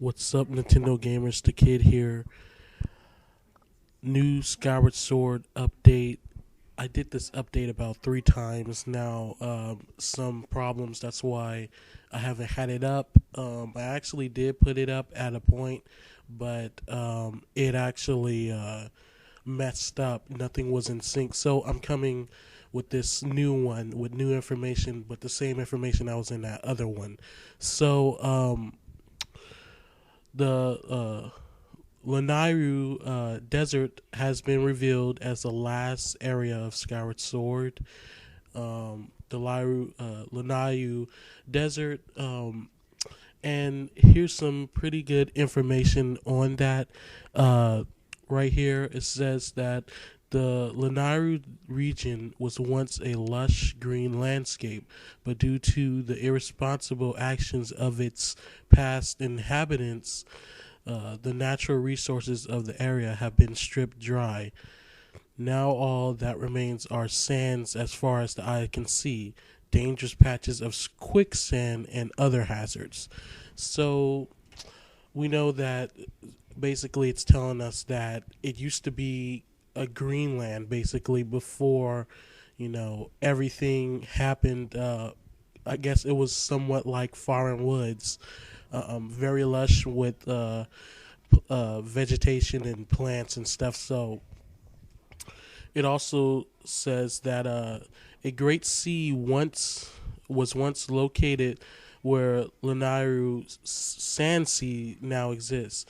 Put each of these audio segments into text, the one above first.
What's up, Nintendo gamers? The kid here. New Skyward Sword update. I did this update about 3 times now. Some problems. That's why I haven't had it up. I actually did put it up at a point, but it actually messed up. Nothing was in sync. So I'm coming with this new one with new information, but the same information that was in that other one. So the Lanayru Desert has been revealed as the last area of Skyward Sword. Lanayru Desert. And here's some pretty good information on that. Right here, it says that the Lanayru region was once a lush green landscape, but due to the irresponsible actions of its past inhabitants, the natural resources of the area have been stripped dry. Now all that remains are sands as far as the eye can see, dangerous patches of quicksand, and other hazards. So we know that basically it's telling us that it used to be a Greenland basically before, everything happened. I guess it was somewhat like foreign woods, very lush with vegetation and plants and stuff. So it also says that a great sea was once located where Lanayru Sand Sea now exists.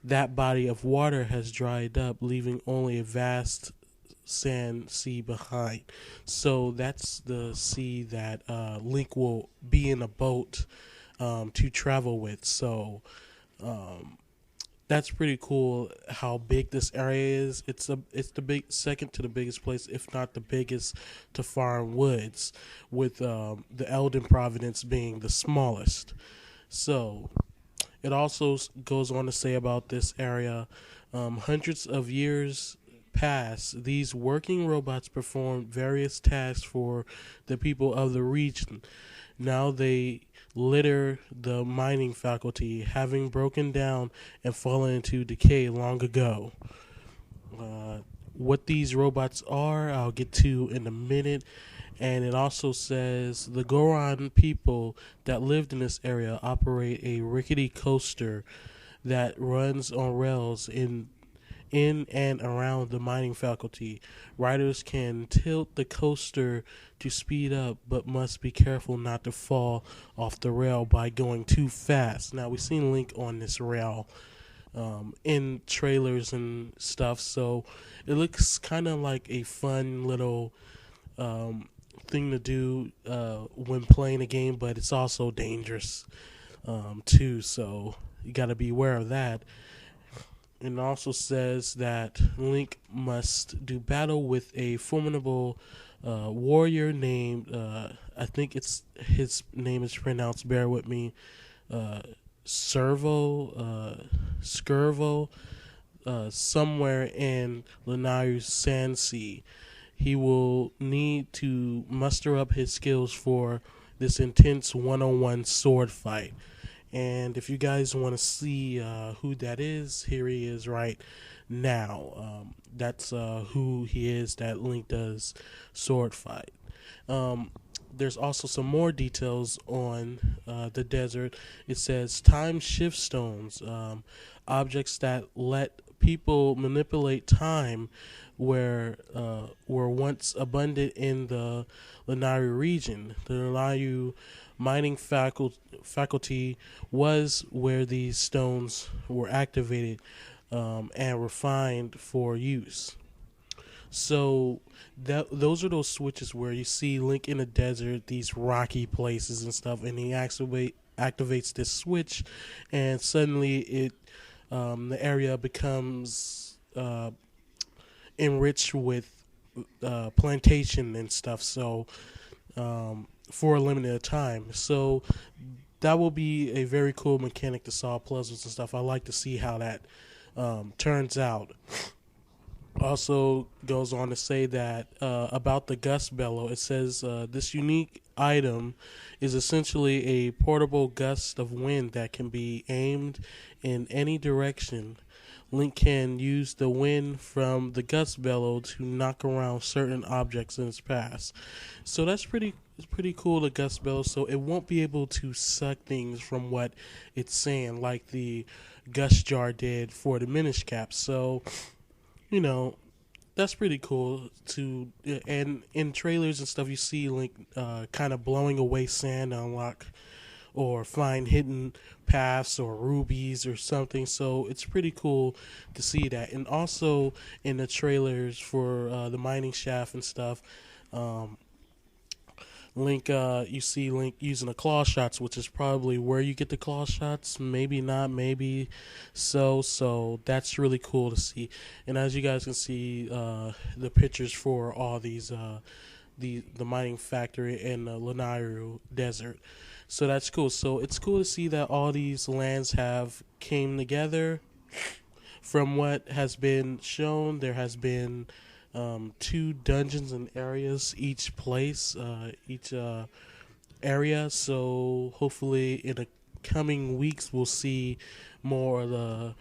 That body of water has dried up, leaving only a vast sand sea behind. So that's the sea that Link will be in a boat to travel with. So that's pretty cool. How big this area is. It's the second to the biggest place, if not the biggest, to Foreign Woods, with the Elden Province being the smallest. So it also goes on to say about this area, hundreds of years past, these working robots performed various tasks for the people of the region. Now they litter the mining faculty, having broken down and fallen into decay long ago. What these robots are, I'll get to in a minute. And it also says the Goron people that lived in this area operate a rickety coaster that runs on rails in and around the mining faculty. Riders can tilt the coaster to speed up, but must be careful not to fall off the rail by going too fast. Now, we've seen Link on this rail in trailers and stuff, so it looks kind of like a fun little thing to do when playing a game, but it's also dangerous too, so you got to be aware of that. It also says that Link must do battle with a formidable warrior named, I think his name is pronounced, bear with me, Skirvo, somewhere in Lanayru Sand Sea. He will need to muster up his skills for this intense one-on-one sword fight. And if you guys want to see who that is, here he is right now. That's who he is that Link does sword fight. There's also some more details on the desert. It says time shift stones, objects that let people manipulate time, were once abundant in the Lanayru region. The Lanayru mining faculty was where these stones were activated and refined for use. So those are those switches where you see Link in the desert, these rocky places and stuff, and he activates this switch, and suddenly the area becomes enriched with plantation and stuff. So for a limited time. So that will be a very cool mechanic to solve puzzles and stuff. I like to see how that turns out. Also goes on to say that about the gust bellow, it says this unique item is essentially a portable gust of wind that can be aimed in any direction. Link can use the wind from the gust bellow to knock around certain objects in its path. So that's pretty cool, the gust bellow. So it won't be able to suck things from what it's saying, like the gust jar did for the Minish Cap. So you know that's pretty cool to. And in trailers and stuff, you see Link kind of blowing away sand to unlock or find hidden paths or rubies or something. So it's pretty cool to see that. And also in the trailers for the mining shaft and stuff, um, Link, you see Link using the claw shots, which is probably where you get the claw shots. Maybe not, maybe so. So that's really cool to see. And as you guys can see, the pictures for all these, the mining factory in the Lanayru Desert. So that's cool. So it's cool to see that all these lands have came together. From what has been shown, there has been two dungeons and areas each place, each area. So hopefully in the coming weeks we'll see more of the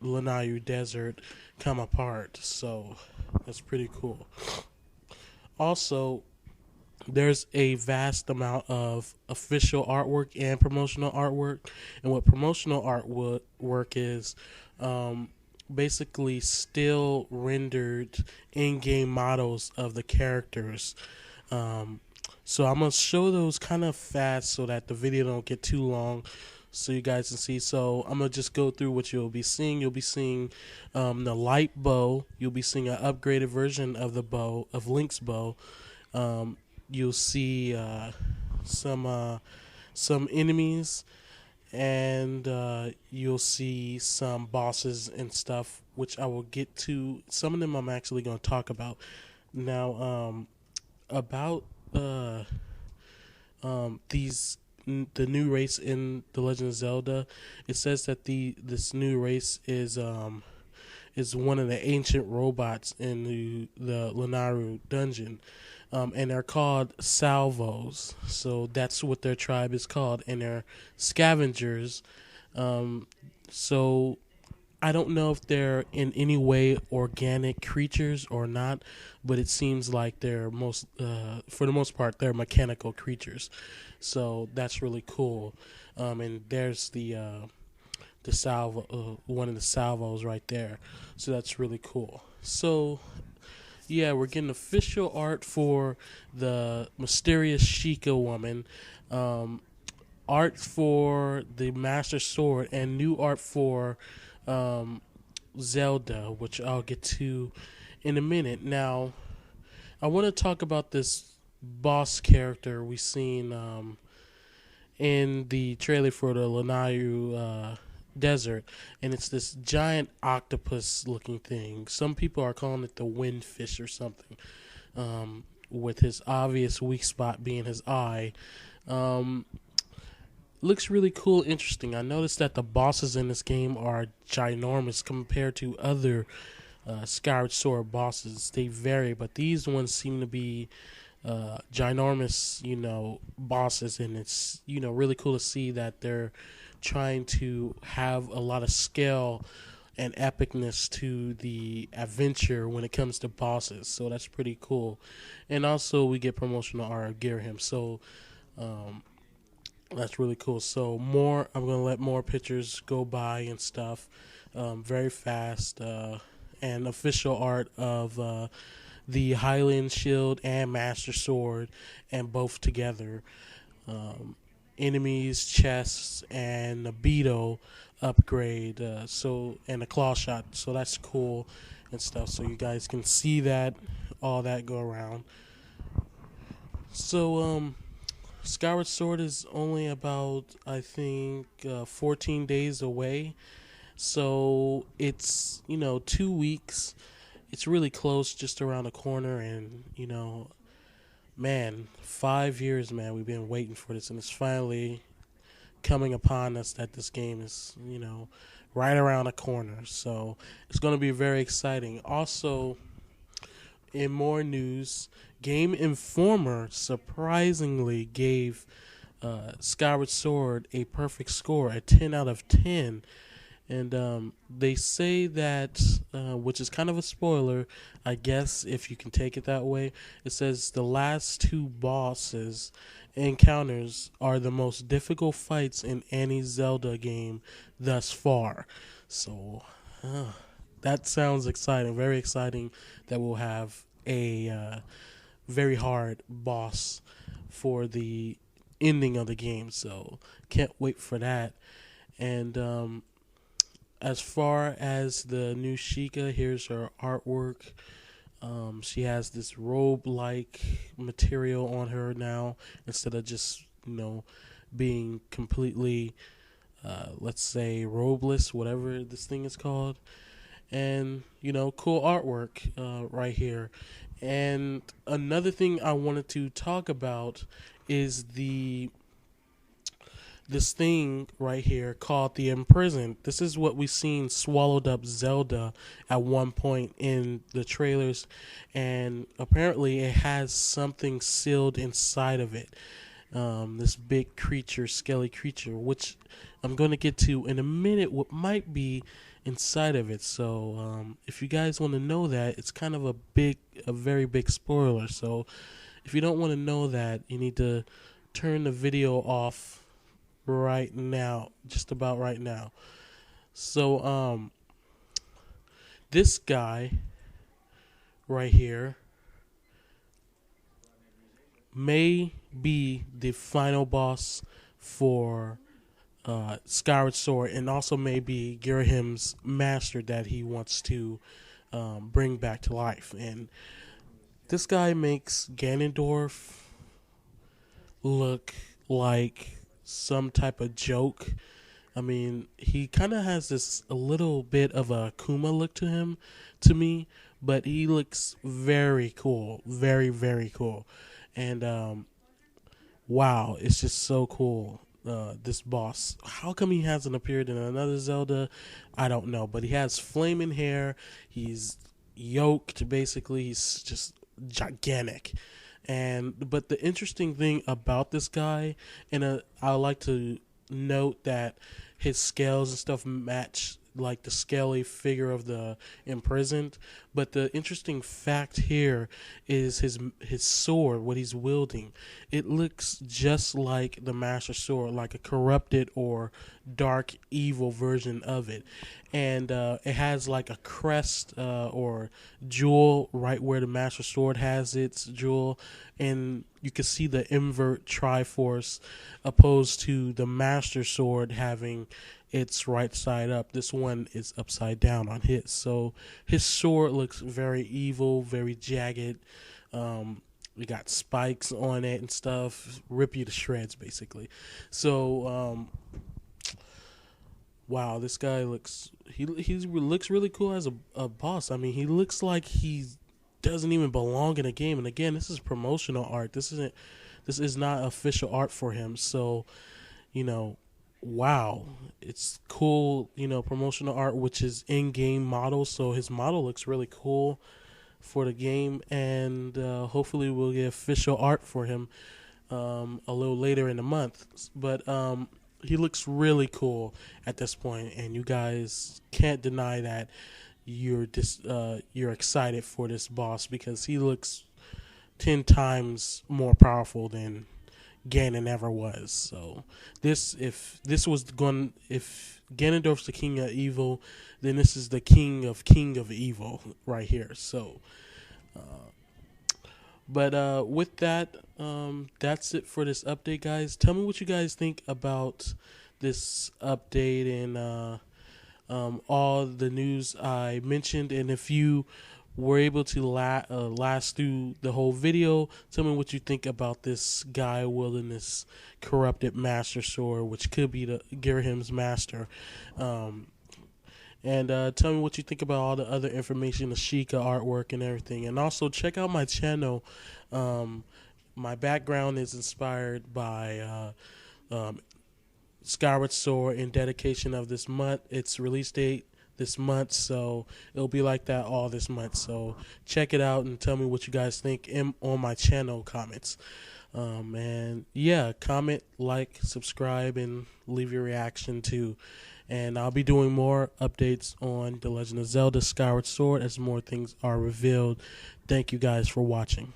Lanayru Desert come apart. So that's pretty cool. Also, there's a vast amount of official artwork and promotional artwork. And what promotional artwork is, basically still rendered in-game models of the characters. So I'm gonna show those kind of fast so that the video don't get too long, so you guys can see. So I'm gonna just go through what you'll be seeing. You'll be seeing the light bow. You'll be seeing an upgraded version of the bow, of Link's bow. You'll see some enemies, and you'll see some bosses and stuff, which I will get to. Some of them I'm actually going to talk about now. About the new race in The Legend of Zelda. It says that this new race is one of the ancient robots in the Lanayru dungeon. And they're called salvos. So that's what their tribe is called, and they're scavengers. So I don't know if they're in any way organic creatures or not, but it seems like they're for the most part, they're mechanical creatures. So that's really cool. And there's the salvo, one of the salvos right there. So that's really cool. So yeah, we're getting official art for the mysterious Sheikah woman, art for the Master Sword, and new art for Zelda, which I'll get to in a minute. Now, I want to talk about this boss character we seen in the trailer for the Lanayru Desert, and it's this giant octopus looking thing. Some people are calling it the windfish or something, with his obvious weak spot being his eye. Looks really cool, interesting. I noticed that the bosses in this game are ginormous compared to other Skyward Sword bosses. They vary, but these ones seem to be ginormous, bosses, and it's, really cool to see that they're trying to have a lot of scale and epicness to the adventure when it comes to bosses. So that's pretty cool. And also we get promotional art of Girahim. So that's really cool. So I'm going to let more pictures go by and stuff very fast. And official art of the Highland Shield and Master Sword, and both together. Enemies, chests, and the Beetle upgrade. And a claw shot. So that's cool and stuff. So you guys can see that, all that go around. So Skyward Sword is only about, I think, 14 days away. So it's 2 weeks. It's really close, just around the corner, and man, 5 years, man, we've been waiting for this, and it's finally coming upon us that this game is, right around the corner. So it's going to be very exciting. Also, in more news, Game Informer surprisingly gave Skyward Sword a perfect score, a 10 out of 10. And they say that, which is kind of a spoiler, I guess, if you can take it that way. It says the last two bosses encounters are the most difficult fights in any Zelda game thus far. So that sounds exciting, very exciting that we'll have a very hard boss for the ending of the game. So can't wait for that. And as far as the new Sheikah, here's her artwork. She has this robe-like material on her now instead of just, being completely, let's say, robeless, whatever this thing is called. And, cool artwork right here. And another thing I wanted to talk about is this thing right here called the Imprisoned. This is what we've seen swallowed up Zelda at one point in the trailers, and apparently it has something sealed inside of it. This big creature, skelly creature, which I'm going to get to in a minute, what might be inside of it. So if you guys want to know that, it's kind of a very big spoiler. So if you don't want to know that, you need to turn the video off right now, just about right now. So this guy right here may be the final boss for Skyward Sword, and also may be Girahim's master that he wants to bring back to life. And this guy makes Ganondorf look like some type of joke. I mean, he kind of has this a little bit of a Kuma look to him, to me, but he looks very cool, very, very cool. And wow, it's just so cool. This boss, how come he hasn't appeared in another Zelda? I don't know, but he has flaming hair. He's yoked, basically. He's just gigantic. But the interesting thing about this guy, and I like to note that his scales and stuff match like the scaly figure of the Imprisoned. But the interesting fact here is his sword, what he's wielding. It looks just like the Master Sword, like a corrupted or dark evil version of it. And it has like a crest or jewel right where the Master Sword has its jewel. And you can see the invert Triforce opposed to the Master Sword having its right side up. This one is upside down on his. So his sword looks very evil, very jagged. We got spikes on it and stuff, rip you to shreds, basically. So, wow, this guy looks he looks really cool as a boss. I mean, he looks like he doesn't even belong in a game. And again, this is promotional art. This is not official art for him. So, wow, it's cool, promotional art, which is in-game model. So his model looks really cool for the game, and hopefully we'll get official art for him a little later in the month. But he looks really cool at this point, and you guys can't deny that you're excited for this boss, because he looks 10 times more powerful than Ganon ever was. So if Ganondorf's the king of evil, then this is the king of evil right here. So but with that, that's it for this update, guys. Tell me what you guys think about this update and all the news I mentioned, and if you were able to last through the whole video, tell me what you think about this guy wielding this corrupted Master Sword, which could be the Girahim's master. And tell me what you think about all the other information, the Sheikah artwork and everything. And also check out my channel. My background is inspired by Skyward Sword in dedication of this month. Its release date this month, so it'll be like that all this month. So check it out and tell me what you guys think on my channel comments. And yeah, comment, like, subscribe, and leave your reaction too. And I'll be doing more updates on The Legend of Zelda Skyward Sword as more things are revealed. Thank you guys for watching.